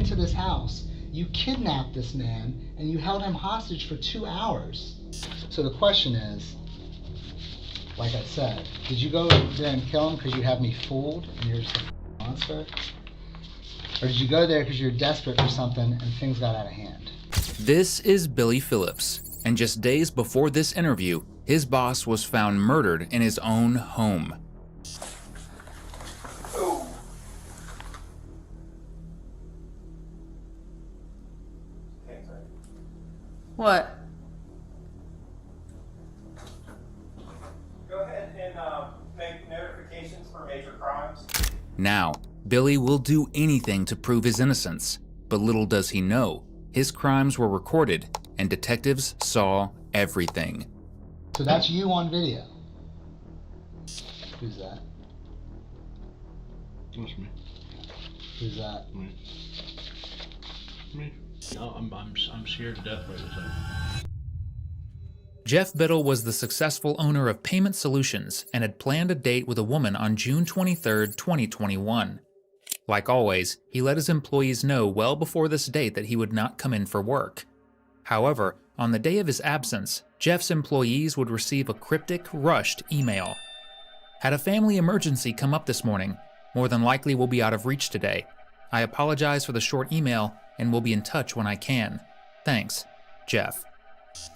into this house, you kidnapped this man, and you held him hostage for 2 hours. So the question is, like I said, did you go there and kill him because you have me fooled and you're just a monster? Or did you go there because you're desperate for something and things got out of hand? This is Billy Phillips, and just days before this interview, his boss was found murdered in his own home. What? Go ahead and make notifications for major crimes. Now, Billy will do anything to prove his innocence, but little does he know, his crimes were recorded and detectives saw everything. So that's you on video. Who's that? That's me. Who's that? Me. No, I'm scared to death right this second. Jeff Biddle was the successful owner of Payment Solutions and had planned a date with a woman on June 23, 2021. Like always, he let his employees know well before this date that he would not come in for work. However, on the day of his absence, Jeff's employees would receive a cryptic, rushed email. Had a family emergency come up this morning. More than likely will be out of reach today. I apologize for the short email and will be in touch when I can. Thanks, Jeff.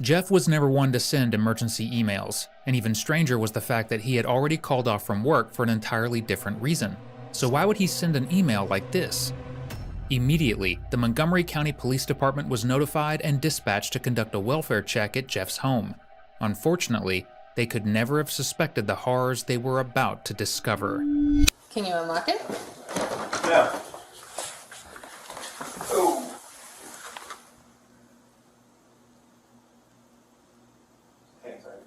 Jeff was never one to send emergency emails, and even stranger was the fact that he had already called off from work for an entirely different reason. So why would he send an email like this? Immediately, the Montgomery County Police Department was notified and dispatched to conduct a welfare check at Jeff's home. Unfortunately, they could never have suspected the horrors they were about to discover. Can you unlock it? Yeah. Oh. Hang tight.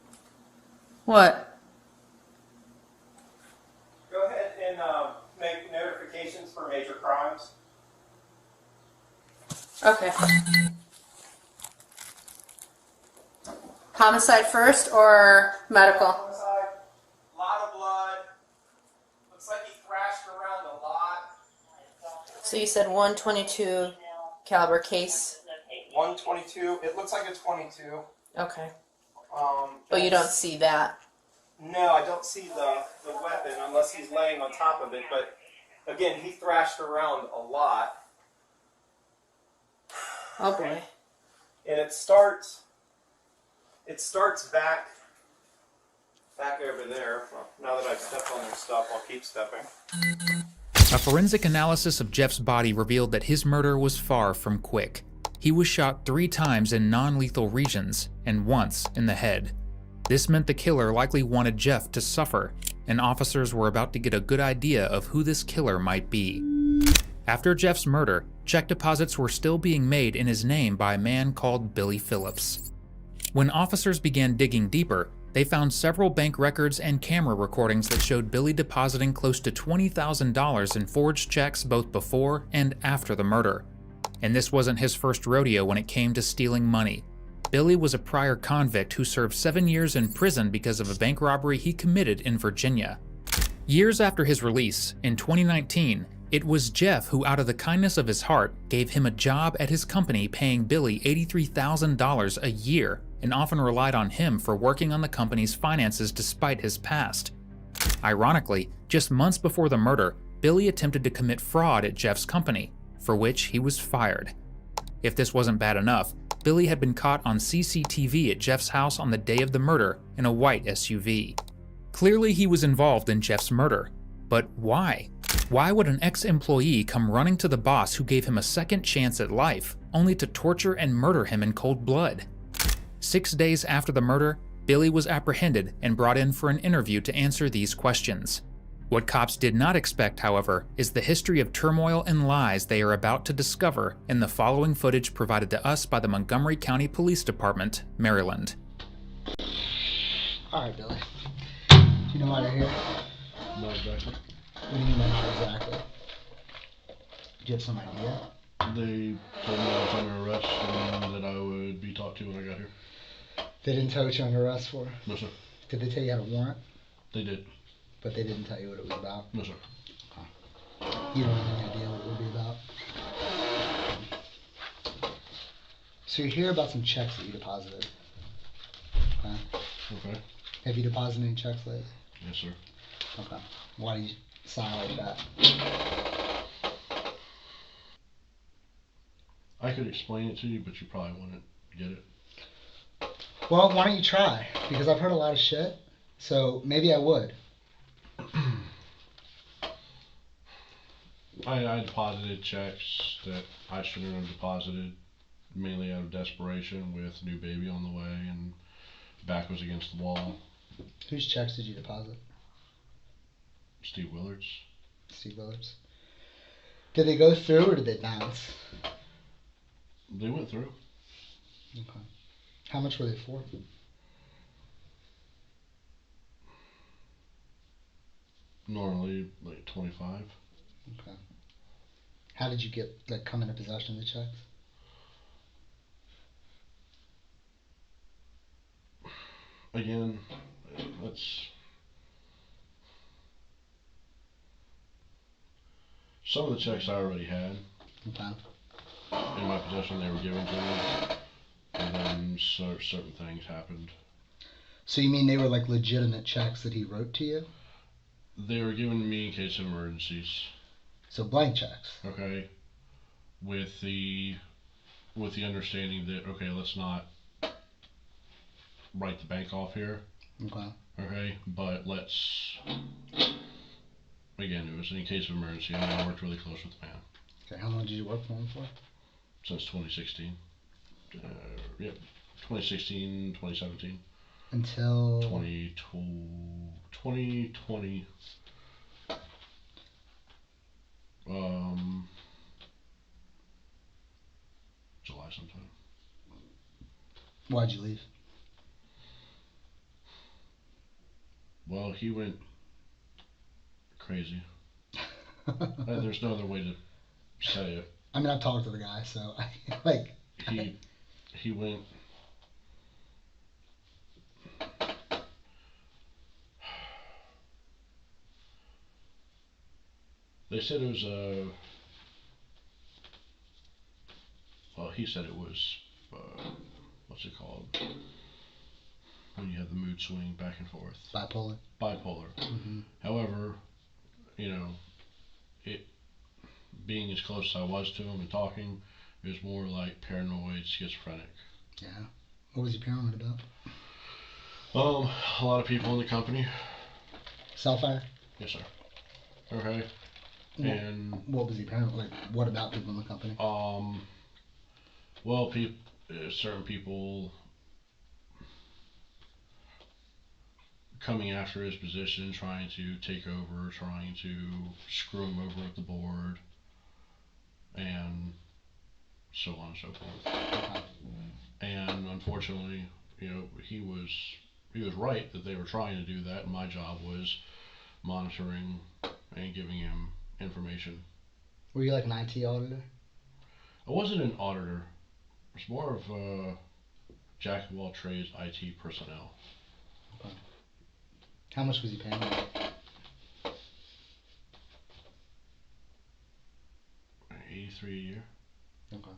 What? Go ahead and make notifications for major crimes. Okay. Homicide first or medical? Homicide, lot of blood. Looks like he thrashed around a lot. So you said 122 caliber case. 122. It looks like a 22. Okay. But you don't see that. No, I don't see the weapon unless he's laying on top of it. But again, he thrashed around a lot. Oh boy. And it starts back over there. Well, now that I've stepped on their stuff, I'll keep stepping. A forensic analysis of Jeff's body revealed that his murder was far from quick. He was shot 3 times in non-lethal regions and once in the head. This meant the killer likely wanted Jeff to suffer, and officers were about to get a good idea of who this killer might be. After Jeff's murder, check deposits were still being made in his name by a man called Billy Phillips. When officers began digging deeper, they found several bank records and camera recordings that showed Billy depositing close to $20,000 in forged checks both before and after the murder. And this wasn't his first rodeo when it came to stealing money. Billy was a prior convict who served 7 years in prison because of a bank robbery he committed in Virginia. Years after his release, in 2019, it was Jeff who, out of the kindness of his heart, gave him a job at his company, paying Billy $83,000 a year, and often relied on him for working on the company's finances despite his past. Ironically, just months before the murder, Billy attempted to commit fraud at Jeff's company, for which he was fired. If this wasn't bad enough, Billy had been caught on CCTV at Jeff's house on the day of the murder in a white SUV. Clearly he was involved in Jeff's murder, but why? Why would an ex-employee come running to the boss who gave him a second chance at life, only to torture and murder him in cold blood? 6 days after the murder, Billy was apprehended and brought in for an interview to answer these questions. What cops did not expect, however, is the history of turmoil and lies they are about to discover in the following footage provided to us by the Montgomery County Police Department, Maryland. Alright, Billy. Do you know why you're here? Not exactly. What do you mean by not exactly? Do you have some idea? They told me I was under arrest and that I would be talked to when I got here. They didn't tell you what you're under arrest for? No, sir. Did they tell you you had a warrant? They did. But they didn't tell you what it was about? No, sir. You don't have any idea what it would be about? So you hear about some checks that you deposited. Okay. Okay. Have you deposited any checks lately? Yes, sir. Okay. Why do you sound like that? I could explain it to you, but you probably wouldn't get it. Well, why don't you try? Because I've heard a lot of shit, so maybe I would. I deposited checks that I shouldn't have deposited, mainly out of desperation with new baby on the way and back was against the wall. Whose checks did you deposit? Steve Willard's. Steve Willard's. Did they go through or did they bounce? They went through. Okay. How much were they for? Normally like 25. Okay. How did you come into possession of the checks? Again, that's some of the checks I already had Okay. in my possession. They were given to me, and then certain things happened. So you mean they were like legitimate checks that he wrote to you? They were given to me in case of emergencies. So blank checks. Okay, with the understanding that okay, let's not write the bank off here. Okay. Okay, but let's again, it was in case of emergency, and I worked really close with the man. Okay. How long did you work for him for? Since 2016. Yep, 2016, 2017. Until 2020. July sometime. Why'd you leave? Well, he went crazy. There's no other way to say it. I mean, I've talked to the guy, so I like. He went. They said it was a. Well, he said it was. What's it called? When you have the mood swing back and forth. Bipolar. Bipolar. Mm-hmm. However, it being as close as I was to him and talking, it was more like paranoid, schizophrenic. Yeah. What was he paranoid about? A lot of people in the company. Cellfire? Yes, sir. Okay. And what was he paranoid? Like, what about people in the company? Well, certain people coming after his position, trying to take over, trying to screw him over at the board, and so on and so forth. Okay. And unfortunately, he was right that they were trying to do that, and my job was monitoring and giving him information. Were you like an IT auditor? I wasn't an auditor. I was more of a jack of all trades IT personnel. Okay. How much was he paying you? 83 a year. Okay.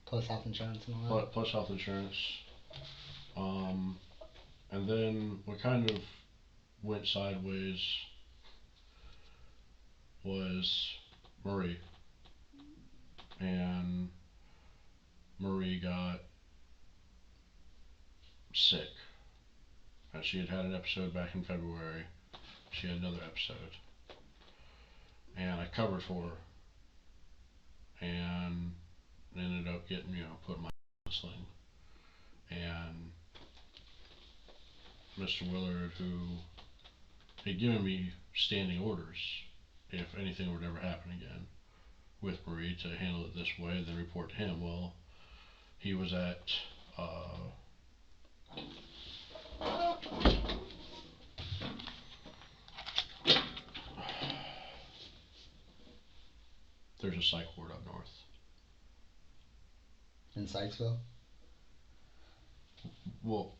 Plus health insurance and all that? Plus health insurance. And then what kind of went sideways was Marie. And Marie got sick. And she had an episode back in February. She had another episode. And I covered for her. And ended up getting, put my sling. And Mr. Willard, who had given me standing orders if anything were to ever happen again with Marie to handle it this way, then report to him. Well, he was at there's a psych ward up north. In Sykesville? Well,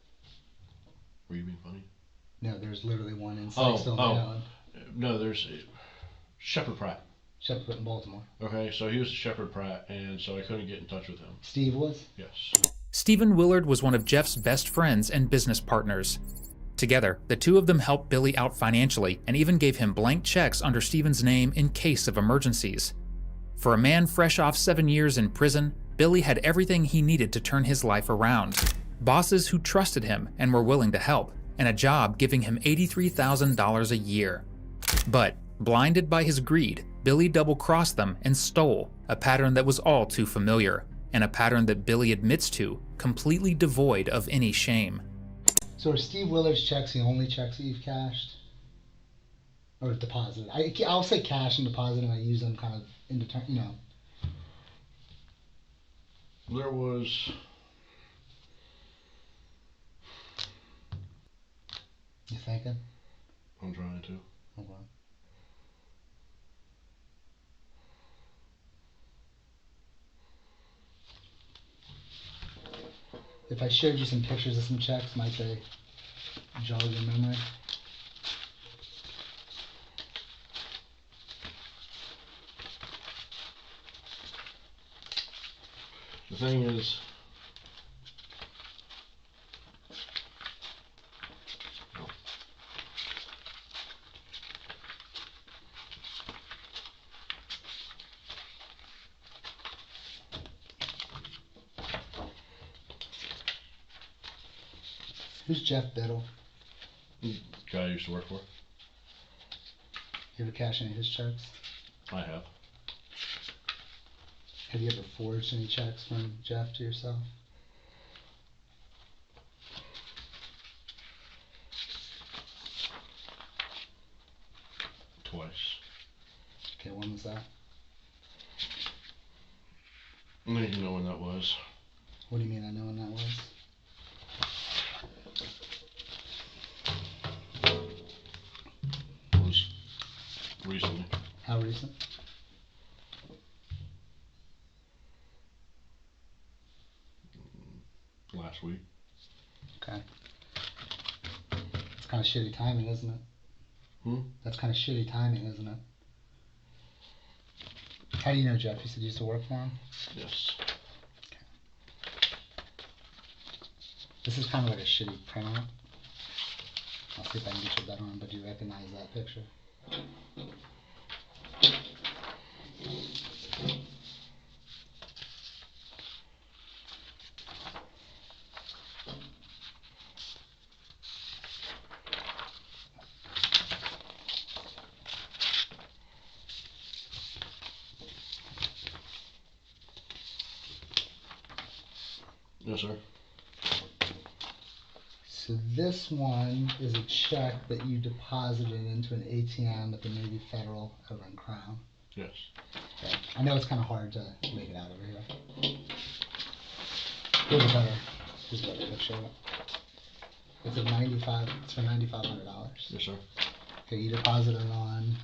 were you being funny? No, there's literally one in Sykesville, Maryland. No, there's Shepherd Pratt. Shepherd in Baltimore. Okay, so he was Shepherd Pratt, and so I couldn't get in touch with him. Steve was? Yes. Stephen Willard was one of Jeff's best friends and business partners. Together, the two of them helped Billy out financially and even gave him blank checks under Stephen's name in case of emergencies. For a man fresh off 7 years in prison, Billy had everything he needed to turn his life around. Bosses who trusted him and were willing to help, and a job giving him $83,000 a year. But, blinded by his greed, Billy double-crossed them and stole, a pattern that was all too familiar, and a pattern that Billy admits to, completely devoid of any shame. So are Steve Willard's checks the only checks that you've cashed? Or deposited? I'll say cash and deposit, and I use them kind of There was... You thinking? I'm trying to. Okay. If I showed you some pictures of some checks, might they jog your memory? The thing is... Who's Jeff Biddle? Guy I used to work for. You ever cash any of his checks? I have. Have you ever forged any checks from Jeff to yourself? Twice. Okay, when was that? I don't even know when that was. What do you mean I know when that was? It was recently. How recent? Last week. Okay. It's kind of shitty timing, isn't it? That's kind of shitty timing, isn't it? How do you know Jeff? You said you used to work for him? Yes. Okay. This is kind of like a shitty printout. I'll see if I can get you a better one, but do you recognize that picture? Yes, sir. So this one is a check that you deposited into an ATM at the Navy Federal over in Crown. Yes. Okay. I know it's kind of hard to make it out over here. Here's a better picture of it. It's for $9,500. Yes, sir. Okay, you deposited it on,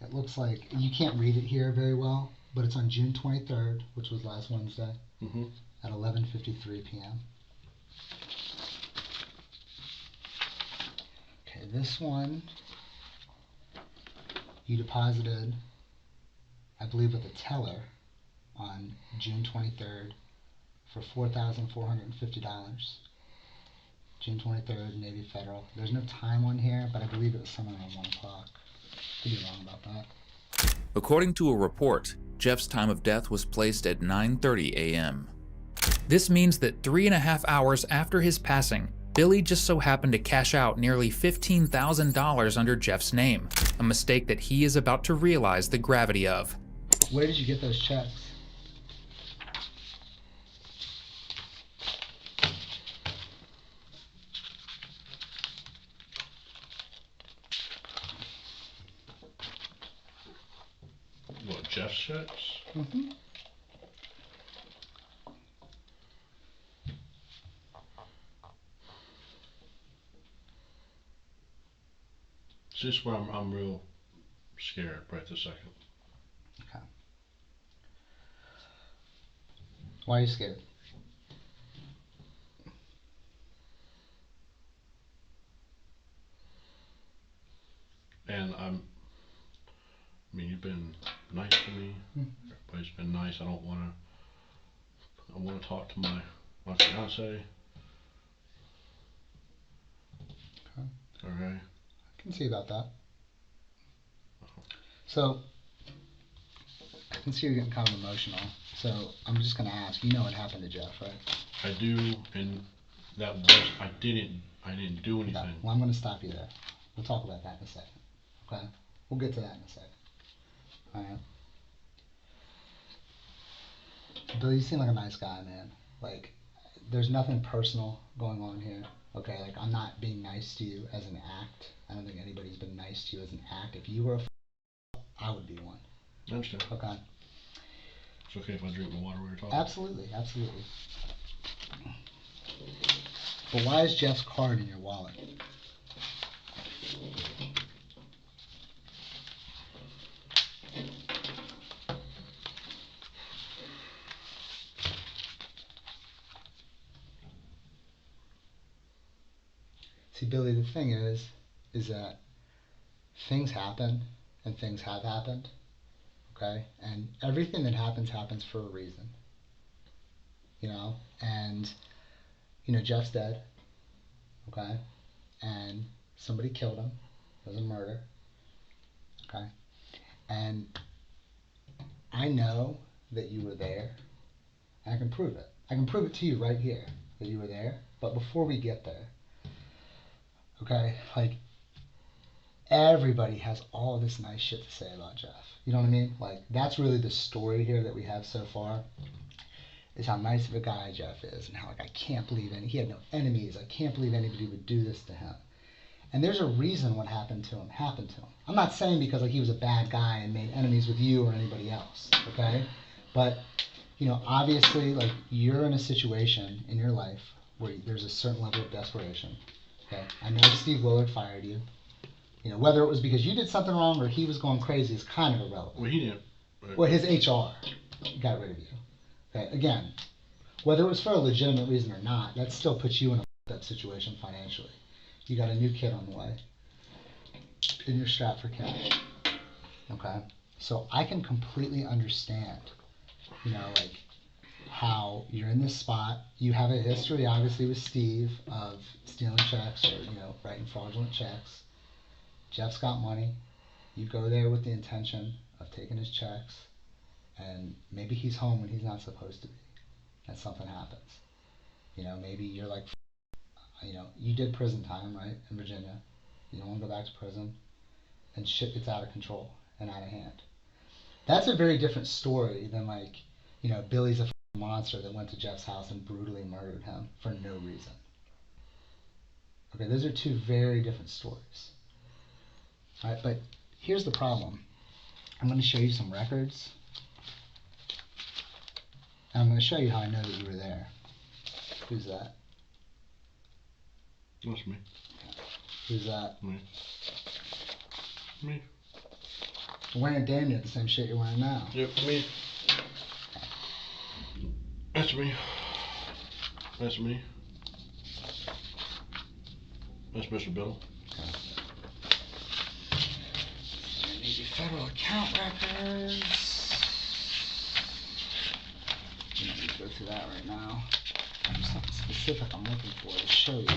it looks like, you can't read it here very well, but it's on June 23rd, which was last Wednesday, at 11:53 p.m. Okay, this one, you deposited, I believe with a teller, on June 23rd for $4,450. June 23rd, Navy Federal. There's no time on here, but I believe it was somewhere around 1 o'clock. Could be wrong about that. According to a report, Jeff's time of death was placed at 9:30 a.m. This means that 3.5 hours after his passing, Billy just so happened to cash out nearly $15,000 under Jeff's name, a mistake that he is about to realize the gravity of. Where did you get those checks? What, Jeff's checks? Mm-hmm. See, this is where I'm real scared right this second. Okay. Why are you scared? And I mean, you've been nice to me. Everybody's been nice. I want to talk to my fiance. Okay. I can see about that. So, I can see you're getting kind of emotional. So, I'm just going to ask, you know what happened to Jeff, right? I do, and that was, I didn't do anything. Okay. Well, I'm going to stop you there. We'll talk about that in a second. Okay? We'll get to that in a second. Alright? Bill, you seem like a nice guy, man. Like, there's nothing personal going on here. Okay? Like, I'm not being nice to you as an act. I don't think anybody's been nice to you as an act. If you were a I would be one. I understand. Okay? It's okay if I drink my water while you're talking? Absolutely, absolutely. But why is Jeff's card in your wallet? See, Billy, the thing is that things happen and things have happened, okay? And everything that happens for a reason, you know? And, you know, Jeff's dead, okay? And somebody killed him. It was a murder, okay? And I know that you were there, and I can prove it. I can prove it to you right here that you were there. But before we get there, okay, like, everybody has all this nice shit to say about Jeff. You know what I mean? Like, that's really the story here that we have so far, is how nice of a guy Jeff is, and how, like, I can't believe he had no enemies. I can't believe anybody would do this to him. And there's a reason what happened to him happened to him. I'm not saying because, like, he was a bad guy and made enemies with you or anybody else, okay? But, you know, obviously, like, you're in a situation in your life where there's a certain level of desperation, okay? I know Steve Willard fired you. You know, whether it was because you did something wrong or he was going crazy is kind of irrelevant. Well, he didn't. Right. Well, his HR got rid of you. Okay, again, whether it was for a legitimate reason or not, that still puts you in a f***ed up situation financially. You got a new kid on the way, and you're strapped for cash. Okay, so I can completely understand, you know, like, how you're in this spot. You have a history, obviously, with Steve of stealing checks or, you know, writing fraudulent checks. Jeff's got money. You go there with the intention of taking his checks, and maybe he's home when he's not supposed to be, and something happens. You know, maybe you're like, you know, you did prison time, right, in Virginia. You don't want to go back to prison, and shit gets out of control and out of hand. That's a very different story than, like, you know, Billy's a monster that went to Jeff's house and brutally murdered him for no reason. Okay, those are two very different stories. All right, but here's the problem. I'm going to show you some records, and I'm going to show you how I know that you were there. Who's that? That's me. Who's that? Me. Me. I'm wearing damn near the same shit you're wearing now. Yep, me. That's me. That's me. That's Mr. Bill. Okay. I need your federal account records. I'm not going to go through that right now. There's something specific I'm looking for to show you.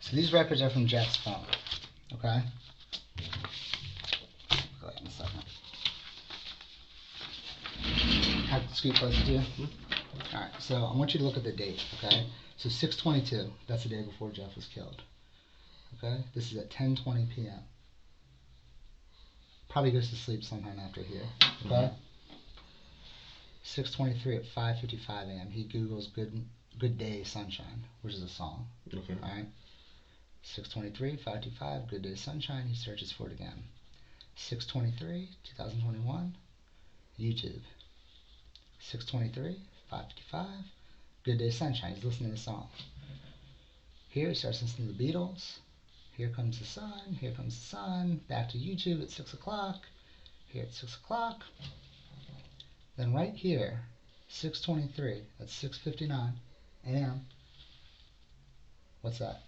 So these records are from Jeff's phone, okay? Go ahead in a second. Have the scoop closer to you? Alright, so I want you to look at the date, okay? So 6/22, that's the day before Jeff was killed. Okay? This is at 10:20 p.m. Probably goes to sleep sometime after here, okay? 6:23 at 5:55 a.m. He Googles Good Day Sunshine, which is a song. Okay. Alright? 6:23, 5:55, Good Day Sunshine. He searches for it again. 6:23, 2021, YouTube. 6:23, 5:55, Good Day Sunshine. He's listening to the song. Here it starts listening to the Beatles. Here comes the sun. Here comes the sun. Back to YouTube at 6 o'clock. Here at 6 o'clock. Then right here, 6:23. That's 6:59 a.m. What's that?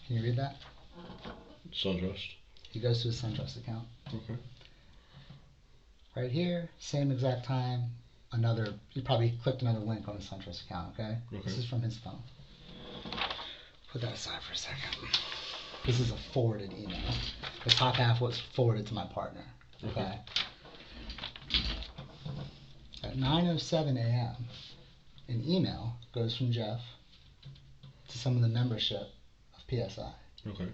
Can you read that? SunTrust. He goes to his SunTrust account. Okay. Right here, same exact time. You probably clicked another link on his SunTrust account, okay? This is from his phone. Put that aside for a second. This is a forwarded email. The top half was forwarded to my partner, okay? At 9:07 a.m., an email goes from Jeff to some of the membership of PSI. Okay.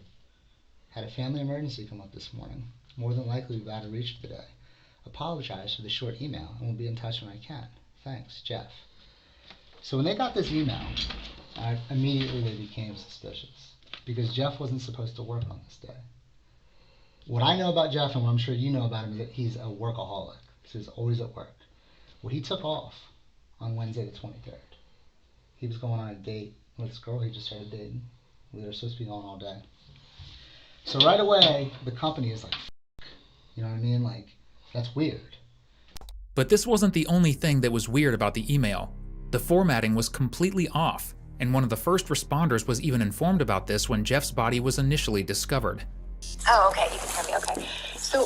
Had a family emergency come up this morning. More than likely we've out of reach for the day. Apologize for the short email and will be in touch when I can. Thanks, Jeff. So when they got this email, immediately they became suspicious because Jeff wasn't supposed to work on this day. What I know about Jeff and what I'm sure you know about him is that he's a workaholic. So he's always at work. Well, he took off on Wednesday the 23rd. He was going on a date with this girl he just started dating. We were supposed to be going all day. So right away, the company is like, you know what I mean? Like, that's weird. But this wasn't the only thing that was weird about the email. The formatting was completely off, and one of the first responders was even informed about this when Jeff's body was initially discovered. Oh, okay, you can hear me, okay. So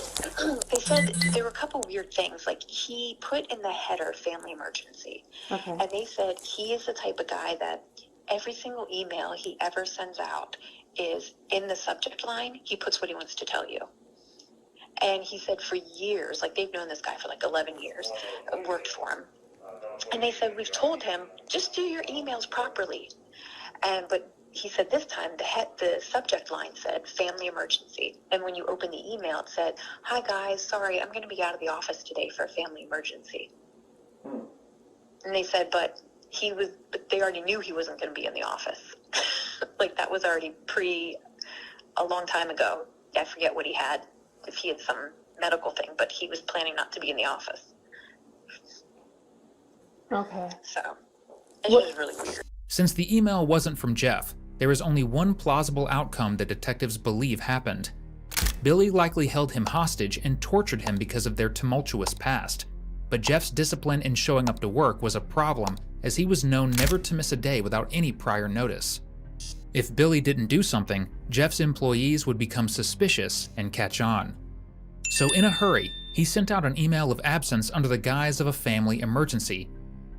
they said there were a couple weird things, like he put in the header family emergency. Okay. And they said he is the type of guy that every single email he ever sends out is in the subject line, he puts what he wants to tell you. And he said for years, like they've known this guy for like 11 years, worked for him. And they said, we've told him, just do your emails properly. But he said this time, the subject line said family emergency. And when you open the email, it said, hi guys, sorry, I'm going to be out of the office today for a family emergency. And they said, but they already knew he wasn't going to be in the office. Like that was already a long time ago. I forget what he had, if he had some medical thing, but he was planning not to be in the office. Okay. So it was really weird. Since the email wasn't from Jeff, there is only one plausible outcome that detectives believe happened. Billy likely held him hostage and tortured him because of their tumultuous past. But Jeff's discipline in showing up to work was a problem, as he was known never to miss a day without any prior notice. If Billy didn't do something, Jeff's employees would become suspicious and catch on. So in a hurry, he sent out an email of absence under the guise of a family emergency.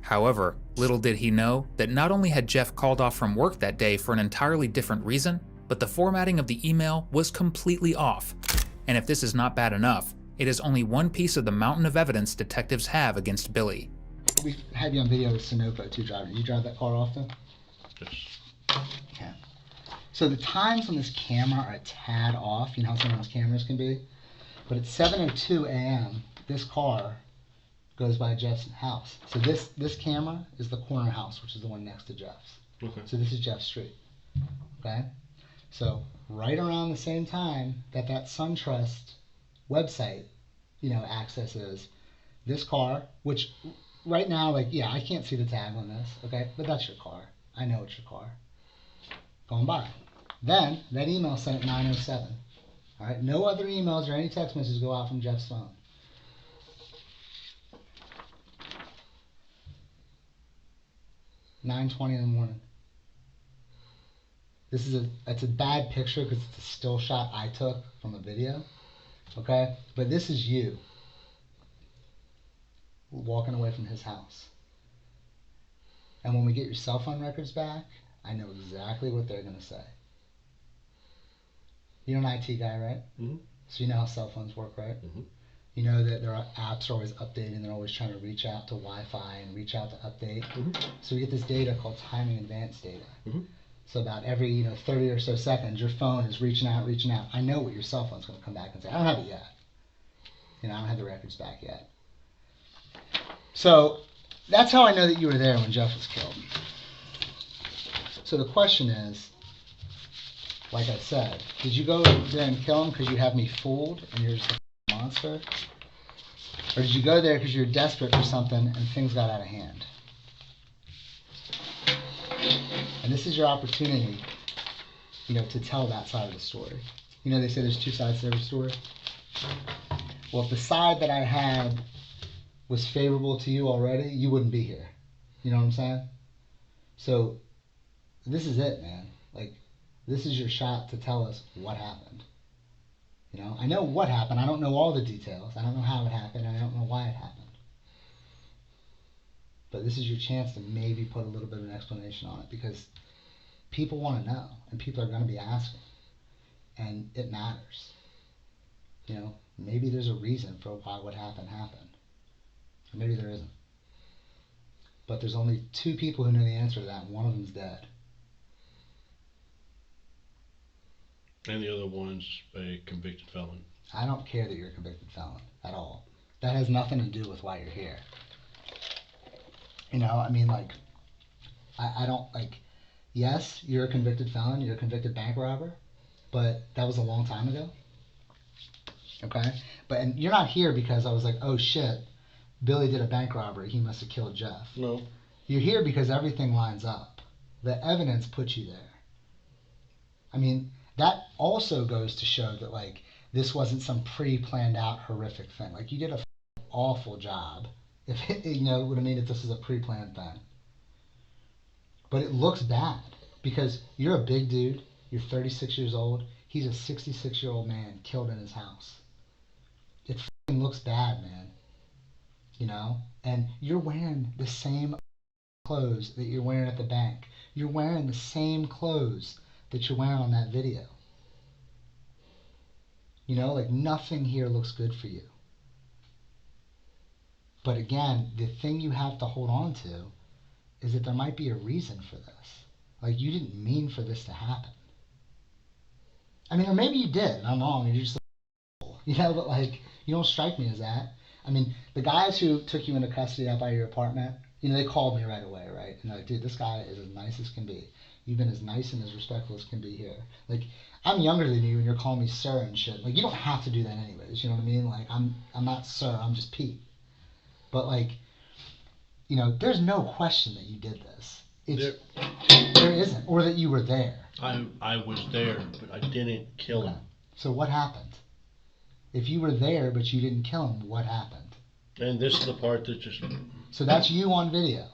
However, little did he know that not only had Jeff called off from work that day for an entirely different reason, but the formatting of the email was completely off. And if this is not bad enough, it is only one piece of the mountain of evidence detectives have against Billy. We had you on video with Sunoco too, driver. Do you drive that car often? Yes. Yeah. So the times on this camera are a tad off. You know how some of those cameras can be? But at 7:02 a.m., this car goes by Jeff's house. So this camera is the corner house, which is the one next to Jeff's. Okay. So this is Jeff's street. Okay? So right around the same time that SunTrust website, accesses this car, which right now, I can't see the tag on this, okay? But that's your car. I know it's your car. Going by. Then, that email sent at 9:07. All right? No other emails or any text messages go out from Jeff's phone. $9:20 in the morning. It's a bad picture because it's a still shot I took from a video. Okay? But this is you walking away from his house. And when we get your cell phone records back, I know exactly what they're going to say. You're an IT guy, right? Mm-hmm. So you know how cell phones work, right? Mm-hmm. You know that their apps are always updating. They're always trying to reach out to Wi-Fi and reach out to update. Mm-hmm. So we get this data called timing advance data. Mm-hmm. So about every 30 or so seconds, your phone is reaching out. I know what your cell phone's going to come back and say. I don't have it yet. I don't have the records back yet. So that's how I know that you were there when Jeff was killed. So the question is, like I said, did you go there and kill him because you have me fooled and you're just a monster? Or did you go there because you're desperate for something and things got out of hand? And this is your opportunity to tell that side of the story. They say there's two sides to every story. Well, if the side that I had was favorable to you already, you wouldn't be here. You know what I'm saying? So this is it, man. Like, this is your shot to tell us what happened. I know what happened. I don't know all the details. I don't know how it happened. And I don't know why it happened. But this is your chance to maybe put a little bit of an explanation on it, because people want to know, and people are going to be asking, and it matters. Maybe there's a reason for why what happened, or maybe there isn't. But there's only two people who know the answer to that, and one of them's dead. And the other one's a convicted felon. I don't care that you're a convicted felon at all. That has nothing to do with why you're here. I don't, yes, you're a convicted felon, you're a convicted bank robber, but that was a long time ago. Okay? And you're not here because I was like, oh shit, Billy did a bank robbery, he must have killed Jeff. No. You're here because everything lines up. The evidence puts you there. That also goes to show that, this wasn't some pre-planned out horrific thing. You did a awful job, if if this is a pre-planned thing. But it looks bad, because you're a big dude, you're 36 years old, he's a 66-year-old man killed in his house. It fucking looks bad, man. And you're wearing the same clothes that you're wearing at the bank. You're wearing the same clothes that you're wearing on that video. Nothing here looks good for you. But again, the thing you have to hold on to is that there might be a reason for this. You didn't mean for this to happen. Or maybe you did, and I'm wrong, and you're just but you don't strike me as that. The guys who took you into custody out by your apartment, they called me right away, right? And they're like, dude, this guy is as nice as can be. You've been as nice and as respectful as can be here. I'm younger than you, and you're calling me sir and shit. You don't have to do that anyways, you know what I mean? I'm not sir, I'm just Pete. But there's no question that you did this. There isn't, or that you were there. I was there, but I didn't kill him. So what happened? If you were there but you didn't kill him, what happened? And this is the part that just... So that's you on video.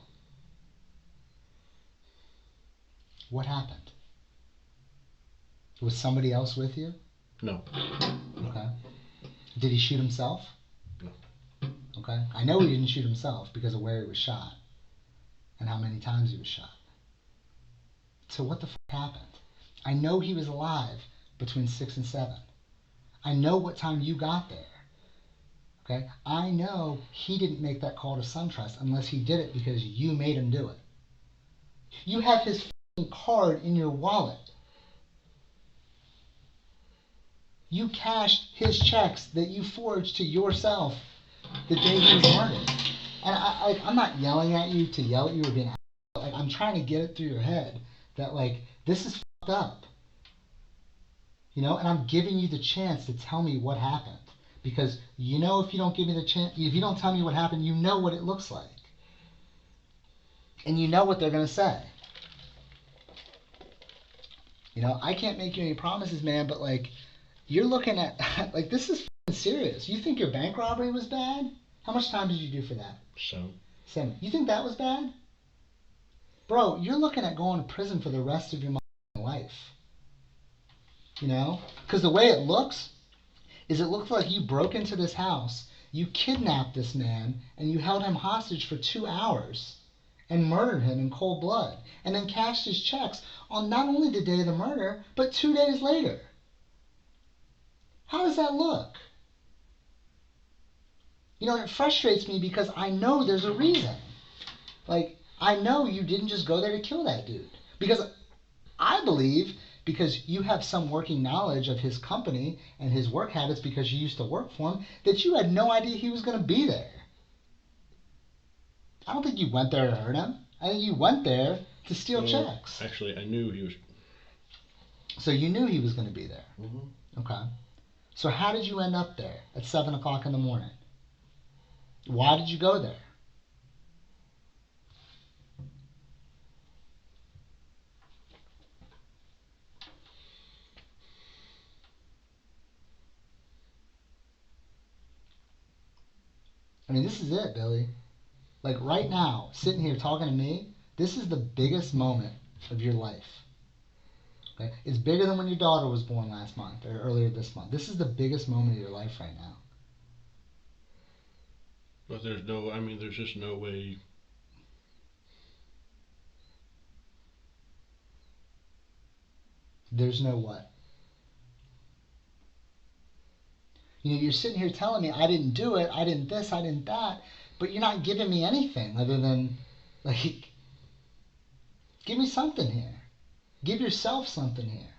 What happened? Was somebody else with you? No. Okay. Did he shoot himself? No. Okay. I know he didn't shoot himself because of where he was shot and how many times he was shot. So what the fuck happened? I know he was alive between 6 and 7. I know what time you got there. Okay? I know he didn't make that call to SunTrust unless he did it because you made him do it. You have his card in your wallet. You cashed his checks that you forged to yourself the day he was murdered. And I'm not yelling at you to yell at you or being I'm trying to get it through your head that this is fucked up. And I'm giving you the chance to tell me what happened. Because if you don't give me the chance, if you don't tell me what happened, you know what it looks like. And you know what they're going to say. I can't make you any promises, man, but you're looking at, this is serious. You think your bank robbery was bad? How much time did you do for that? 7. You think that was bad? Bro, you're looking at going to prison for the rest of your life. Because the way it looks is it looks like you broke into this house, you kidnapped this man, and you held him hostage for 2 hours and murdered him in cold blood, and then cashed his checks on not only the day of the murder, but 2 days later. How does that look? It frustrates me because I know there's a reason. I know you didn't just go there to kill that dude. Because I believe, because you have some working knowledge of his company and his work habits because you used to work for him, that you had no idea he was going to be there. I don't think you went there to hurt him. I think you went there to steal checks. Actually, I knew he was... So you knew he was going to be there? Mm-hmm. Okay. So how did you end up there at 7 o'clock in the morning? Why did you go there? I mean, this is it, Billy. Like right now, sitting here talking to me, this is the biggest moment of your life. Okay? It's bigger than when your daughter was born last month or earlier this month. This is the biggest moment of your life right now. But there's just no way. There's no what? You know, you're sitting here telling me I didn't do it, I didn't this, I didn't that, but you're not giving me anything other than, like, give me something here. Give yourself something here.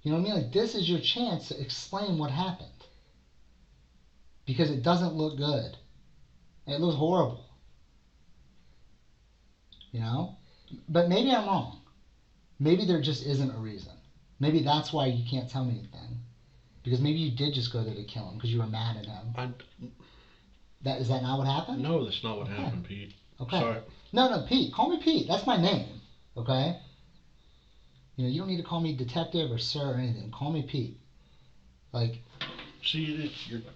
You know what I mean? Like, this is your chance to explain what happened. Because it doesn't look good. It looks horrible. You know? But maybe I'm wrong. Maybe there just isn't a reason. Maybe that's why you can't tell me anything. Because maybe you did just go there to kill him because you were mad at him. Is that not what happened? No, that's not what happened, Pete. Okay. Sorry. No, Pete. Call me Pete. That's my name. Okay? You know, you don't need to call me detective or sir or anything. Call me Pete. Like... See,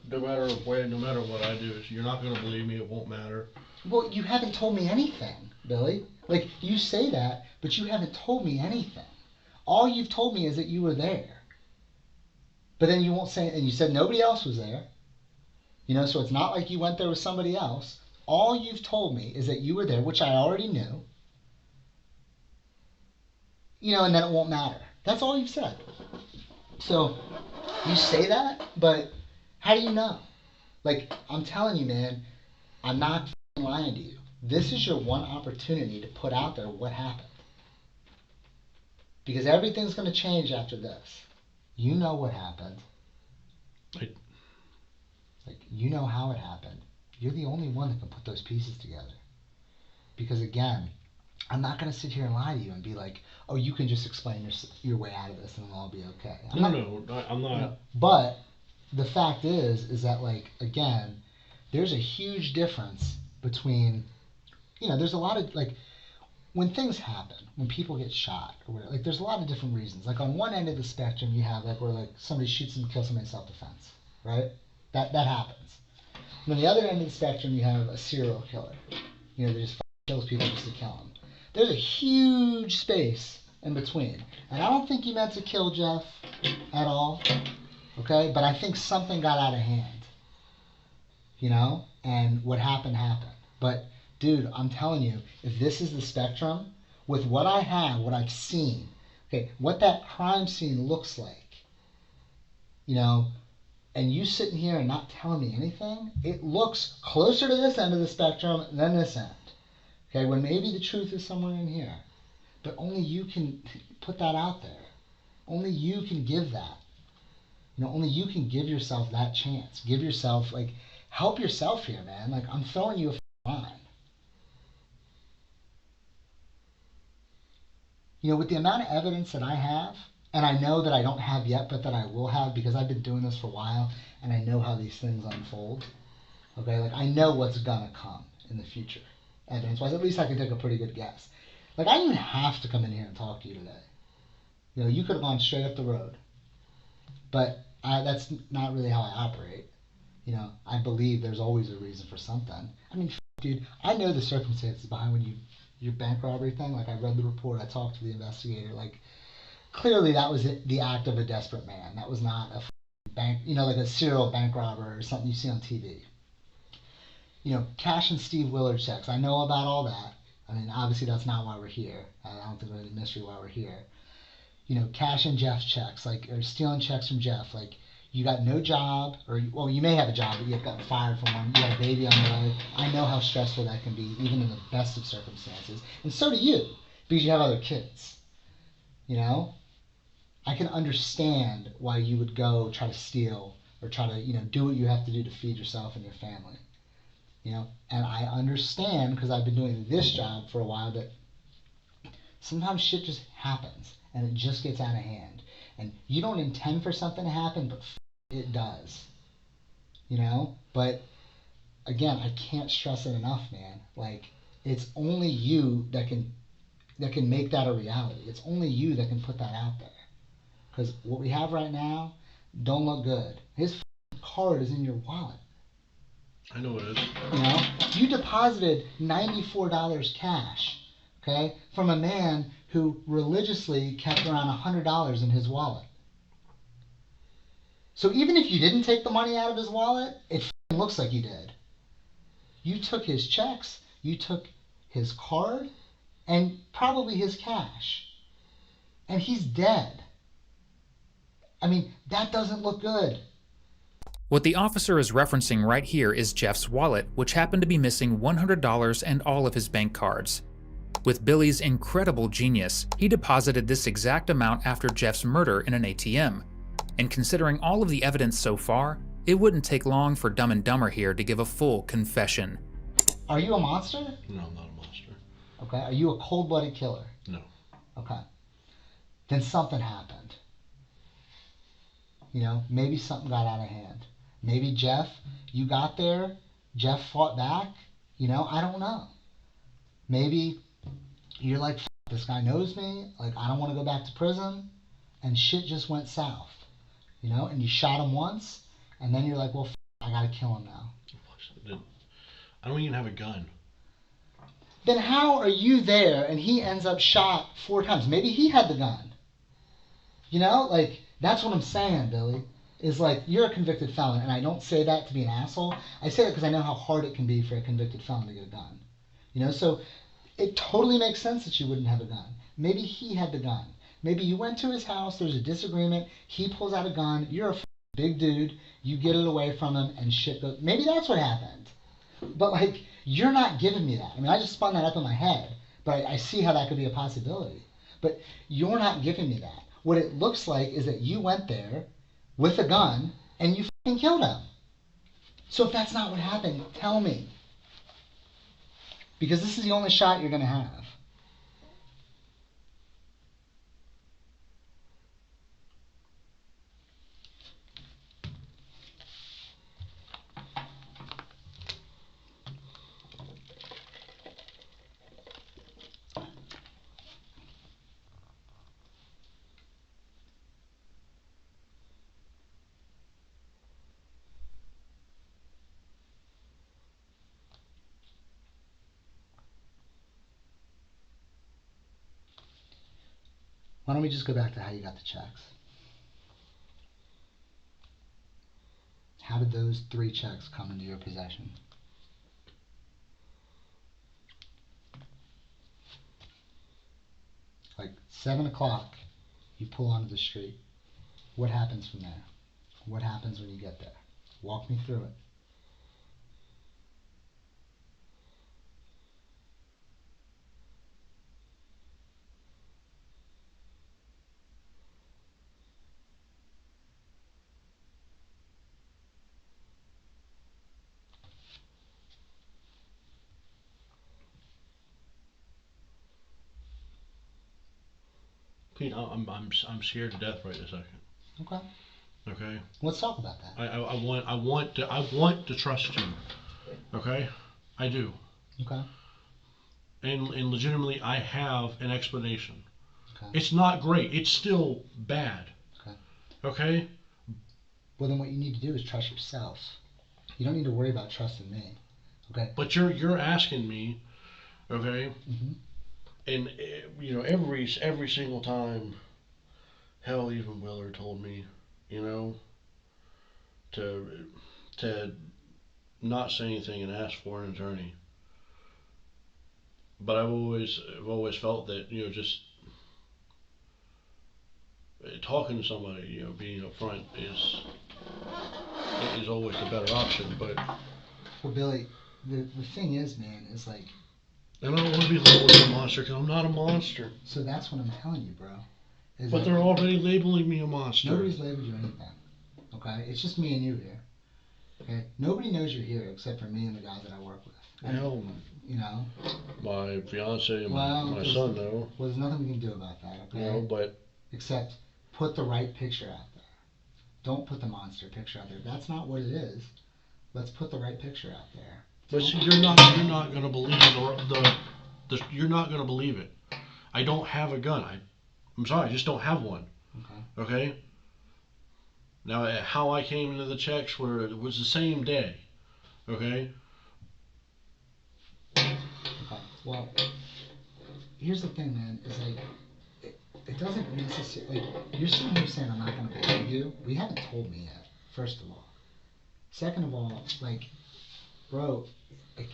no matter what I do, you're not going to believe me. It won't matter. Well, you haven't told me anything, Billy. Like, you say that, but you haven't told me anything. All you've told me is that you were there. But then you won't say, and you said nobody else was there. You know, so it's not like you went there with somebody else. All you've told me is that you were there, which I already knew. You know, and then it won't matter. That's all you've said. So, you say that, but how do you know? Like, I'm telling you, man, I'm not lying to you. This is your one opportunity to put out there what happened. Because everything's going to change after this. You know what happened. Like, you know how it happened. You're the only one that can put those pieces together. Because again, I'm not going to sit here and lie to you and be like, oh, you can just explain your way out of this and it'll all be okay. I'm not. You know, but the fact is that, like, again, there's a huge difference between, you know, there's a lot of, like, when things happen, when people get shot, or whatever, like, there's a lot of different reasons. Like, on one end of the spectrum, you have, like, where, like, somebody shoots and kills somebody in self-defense, right? That happens. And on the other end of the spectrum, you have a serial killer. You know, that just kills people just to kill them. There's a huge space in between. And I don't think he meant to kill Jeff at all, okay? But I think something got out of hand, you know? And what happened, happened. But, dude, I'm telling you, if this is the spectrum, with what I have, what I've seen, okay, what that crime scene looks like, you know, and you sitting here and not telling me anything, it looks closer to this end of the spectrum than this end. Okay, when maybe the truth is somewhere in here. But only you can put that out there. Only you can give that. You know, only you can give yourself that chance. Give yourself, like, help yourself here, man. Like, I'm throwing you a line. You know, with the amount of evidence that I have, and I know that I don't have yet, but that I will have because I've been doing this for a while, and I know how these things unfold. Okay, like, I know what's gonna come in the future. Evidence-wise, at least I can take a pretty good guess. Like, I didn't even have to come in here and talk to you today. You know, you could have gone straight up the road. But that's not really how I operate. You know, I believe there's always a reason for something. I mean, dude, I know the circumstances behind when your bank robbery thing. Like, I read the report, I talked to the investigator. Like, clearly that was the act of a desperate man. That was not a bank, you know, like a serial bank robber or something you see on TV. You know, Cash and Steve Willard checks. I know about all that. I mean, obviously that's not why we're here. I don't think there's any mystery why we're here. You know, Cash and Jeff checks, like, or stealing checks from Jeff. Like, you got no job, or, well, you may have a job, but you've gotten fired from one. You got a baby on the way. I know how stressful that can be, even in the best of circumstances. And so do you, because you have other kids. You know? I can understand why you would go try to steal or try to, you know, do what you have to do to feed yourself and your family. You know, and I understand because I've been doing this job for a while that sometimes shit just happens and it just gets out of hand. And you don't intend for something to happen, but it does. You know? But again, I can't stress it enough, man. Like, it's only you that can make that a reality. It's only you that can put that out there. Because what we have right now don't look good. His card is in your wallet. I know it is. You know, you deposited $94 cash, okay, from a man who religiously kept around $100 in his wallet. So even if you didn't take the money out of his wallet, it looks like you did. You took his checks, you took his card, and probably his cash. And he's dead. I mean, that doesn't look good. What the officer is referencing right here is Jeff's wallet, which happened to be missing $100 and all of his bank cards. With Billy's incredible genius, he deposited this exact amount after Jeff's murder in an ATM. And considering all of the evidence so far, it wouldn't take long for Dumb and Dumber here to give a full confession. Are you a monster? No, I'm not a monster. Okay. Are you a cold-blooded killer? No. Okay. Then something happened. You know, maybe something got out of hand. Maybe Jeff, you got there, Jeff fought back. You know, I don't know. Maybe you're like, this guy knows me, like I don't want to go back to prison, and shit just went south. You know, and you shot him once, and then you're like, well, I gotta kill him now. I don't even have a gun. Then how are you there and he ends up shot 4 times? Maybe he had the gun. You know, like, that's what I'm saying, Billy. Is like, you're a convicted felon, and I don't say that to be an asshole. I say that because I know how hard it can be for a convicted felon to get a gun. You know, so it totally makes sense that you wouldn't have a gun. Maybe he had the gun. Maybe you went to his house, there's a disagreement, he pulls out a gun, you're a big dude, you get it away from him, and shit goes. Maybe that's what happened. But, like, you're not giving me that. I mean, I just spun that up in my head, but I see how that could be a possibility. But you're not giving me that. What it looks like is that you went there with a gun and you fucking killed him. So if that's not what happened, tell me. Because this is the only shot you're going to have. Why don't we just go back to how you got the checks? How did those 3 checks come into your possession? Like 7 o'clock, you pull onto the street. What happens from there? What happens when you get there? Walk me through it. Pete, I'm scared to death right this second. Okay. Okay. Let's talk about that. I want to trust you. Okay. I do. Okay. And legitimately, I have an explanation. Okay. It's not great. It's still bad. Okay. Okay. Well, then what you need to do is trust yourself. You don't need to worry about trusting me. Okay. But you're asking me. Okay. Mm-hmm. And you know, every single time, hell, even Willard told me, you know, to not say anything and ask for an attorney. But I've always felt that, you know, just talking to somebody, you know, being upfront is always the better option. But well, Billy, the thing is, man, is like. And I don't want to be labeled as a monster because I'm not a monster. So that's what I'm telling you, bro. But they're already labeling me a monster. Nobody's labeled you anything. Okay? It's just me and you here. Okay? Nobody knows you're here except for me and the guys that I work with. Hell, you know? My fiance and my son know. Well, there's nothing we can do about that, okay? You know, but... Except put the right picture out there. Don't put the monster picture out there. If that's not what it is, let's put the right picture out there. But see, you're not gonna believe you're not gonna believe it. I don't have a gun. I'm sorry, I just don't have one. Okay. Okay. Now, how I came into the checks it was the same day. Okay? Okay. Well, here's the thing, man. Is like, it doesn't necessarily. Like, you're sitting here saying I'm not gonna believe you. We haven't told me yet. First of all. Second of all, like, bro, like,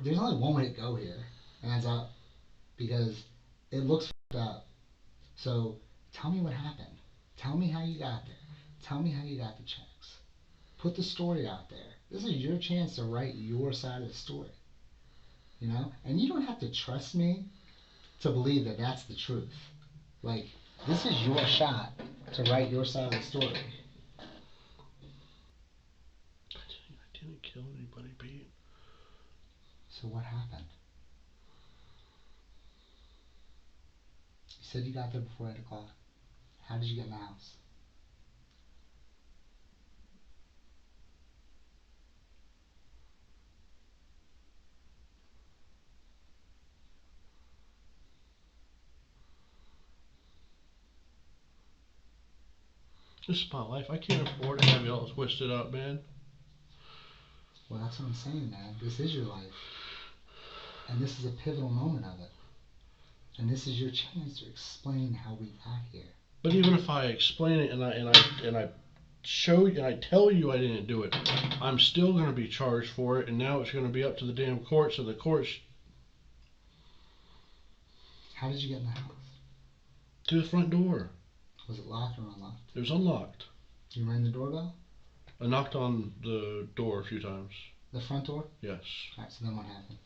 there's only one way to go here, and that's up, because it looks f***ed up. So tell me what happened. Tell me how you got there. Tell me how you got the checks. Put the story out there. This is your chance to write your side of the story. You know? And you don't have to trust me to believe that that's the truth. Like, this is your shot to write your side of the story. I didn't kill anybody, Pete. So what happened? You said you got there before 8 o'clock. How did you get in the house? This is my life. I can't afford to have it all twisted up, man. Well, that's what I'm saying, man. This is your life. And this is a pivotal moment of it. And this is your chance to explain how we got here. But even if I explain it and I show you and I tell you I didn't do it, I'm still going to be charged for it, and now it's going to be up to the damn courts, and the courts. How did you get in the house? To the front door. Was it locked or unlocked? It was unlocked. You rang the doorbell? I knocked on the door a few times. The front door? Yes. Alright, so then what happened?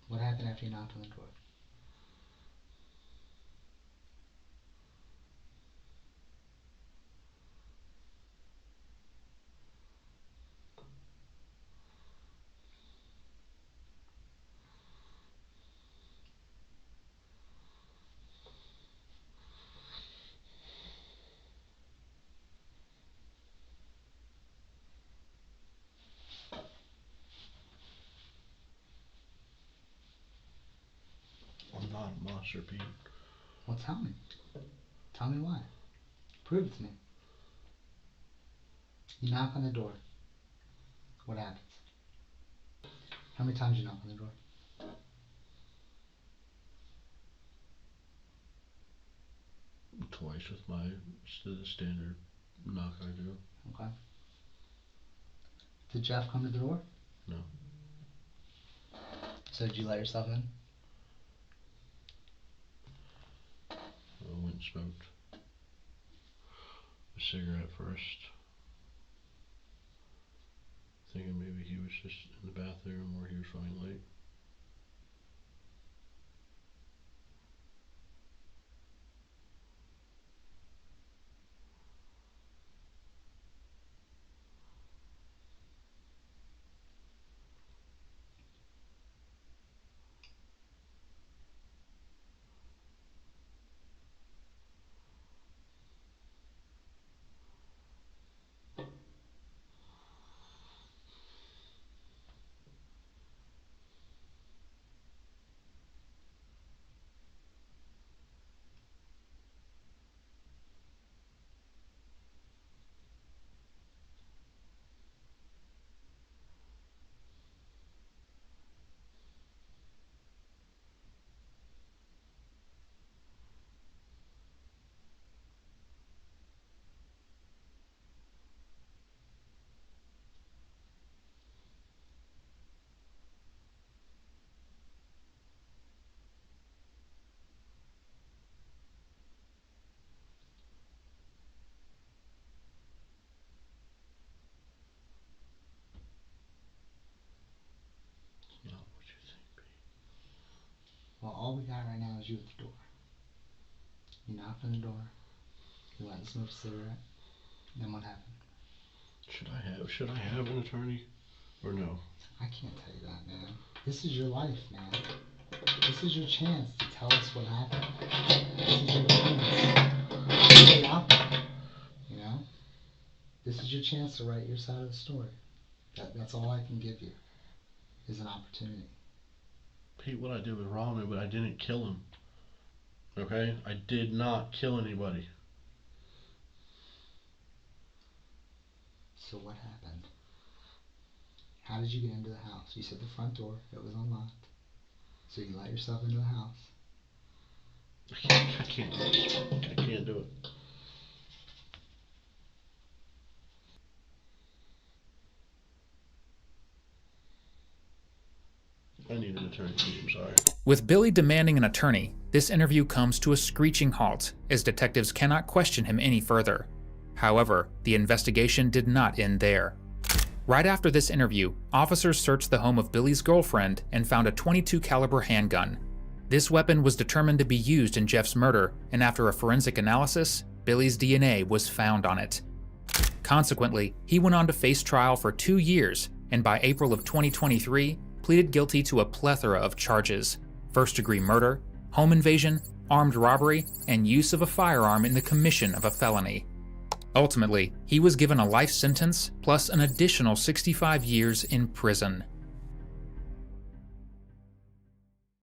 What happened after you knocked on the door? I'm not a monster, Pete. Well, tell me. Tell me why. Prove it to me. You knock on the door. What happens? How many times you knock on the door? Twice with my standard knock I do. Okay. Did Jeff come to the door? No. So did you let yourself in? I went and smoked a cigarette first, thinking maybe he was just in the bathroom or he was running late. Not what you think, Pete. Well, all we got right now is you at the door. You knocked on the door. You went and smoked a cigarette. Then what happened? Should I have an attorney or no? I can't tell you that, man. This is your life, man. This is your chance to tell us what happened. This is your chance to get out there. You know? This is your chance to write your side of the story. That's all I can give you, is an opportunity. Pete, what I did was wrong, but I didn't kill him. Okay? I did not kill anybody. So what happened? How did you get into the house? You said the front door, it was unlocked. So you let yourself into the house. I can't do it. I can't do it. I need an attorney, Pete, I'm sorry. With Billy demanding an attorney, this interview comes to a screeching halt, as detectives cannot question him any further. However, the investigation did not end there. Right after this interview, officers searched the home of Billy's girlfriend and found a .22 caliber handgun. This weapon was determined to be used in Jeff's murder, and after a forensic analysis, Billy's DNA was found on it. Consequently, he went on to face trial for 2 years, and by April of 2023, pleaded guilty to a plethora of charges: first-degree murder, home invasion, armed robbery, and use of a firearm in the commission of a felony. Ultimately, he was given a life sentence plus an additional 65 years in prison.